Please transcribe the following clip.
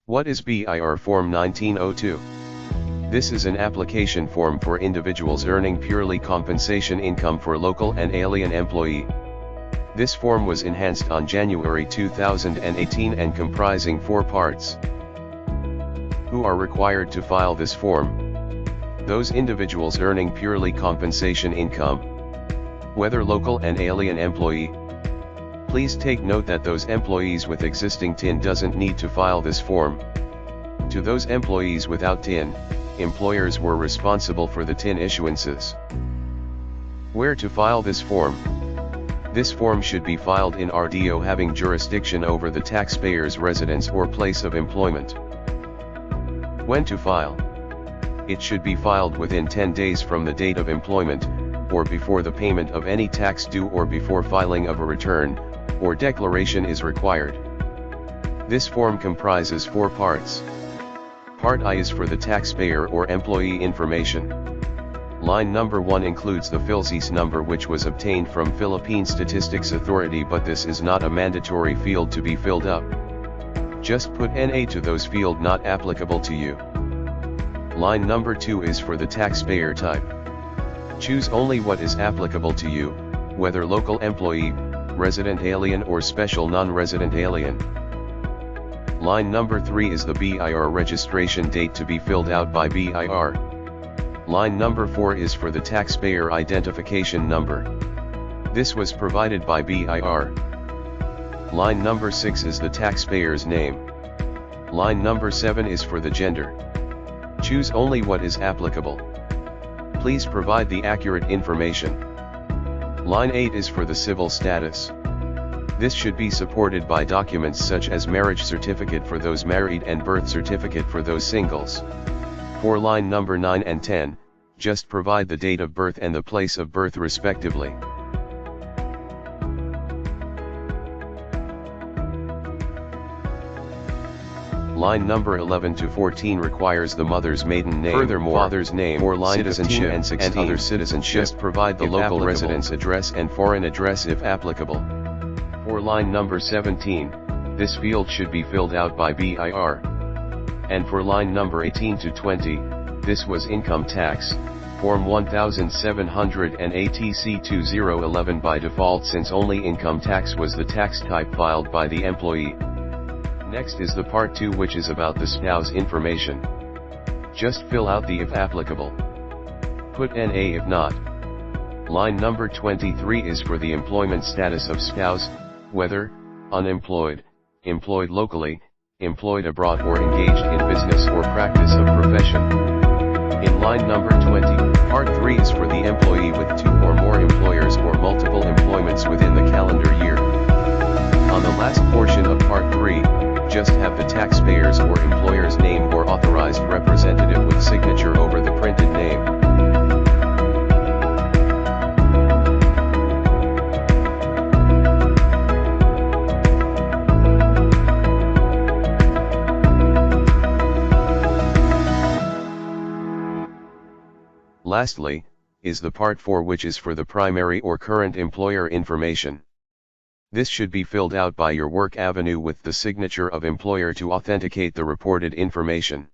What is BIR Form 1902? This is an application form for individuals earning purely compensation income for local and alien employee. This form was enhanced on January 2018 and comprising 4 parts. Who are required to file this form? Those individuals earning purely compensation income, whether local and alien employee. Please take note that those employees with existing TIN doesn't need to file this form. To those employees without TIN, employers were responsible for the TIN issuances. Where to file this form? This form should be filed in RDO having jurisdiction over the taxpayer's residence or place of employment. When to file? It should be filed within 10 days from the date of employment, or before the payment of any tax due or before filing of a return or declaration is required. This form comprises 4 parts. Part I is for the taxpayer or employee information. Line number 1 includes the PhilSys number which was obtained from Philippine Statistics Authority, but this is not a mandatory field to be filled up. Just put NA to those field not applicable to you. Line number 2 is for the taxpayer type. Choose only what is applicable to you, whether local employee, resident alien or special non-resident alien. Line number 3 is the BIR registration date to be filled out by BIR. Line number 4 is for the taxpayer identification number. This was provided by BIR. Line number 6 is the taxpayer's name. Line number 7 is for the gender. Choose only what is applicable. Please provide the accurate information. Line 8 is for the civil status. This should be supported by documents such as marriage certificate for those married and birth certificate for those singles. For line number 9 and 10, just provide the date of birth and the place of birth respectively. Line number 11 to 14 requires the mother's maiden name, furthermore, father's name, for line citizenship and 16 and other citizenship. Just provide the local applicable residence address and foreign address if applicable. For line number 17, this field should be filled out by BIR. And for line number 18 to 20, this was income tax, Form 1700 and ATC 2011 by default, since only income tax was the tax type filed by the employee. Next is the part 2, which is about the spouse information. Just fill out the if applicable. Put NA if not. Line number 23 is for the employment status of spouse, whether unemployed, employed locally, employed abroad or engaged in business or practice of profession. In line number 20, part 3 is for the employee with 2 or more employers or multiple employments within the calendar year. On the last portion of part 3, just have the taxpayer's or employer's name or authorized representative with signature over the printed name. Lastly, is the part 4, which is for the primary or current employer information. This should be filled out by your work avenue with the signature of employer to authenticate the reported information.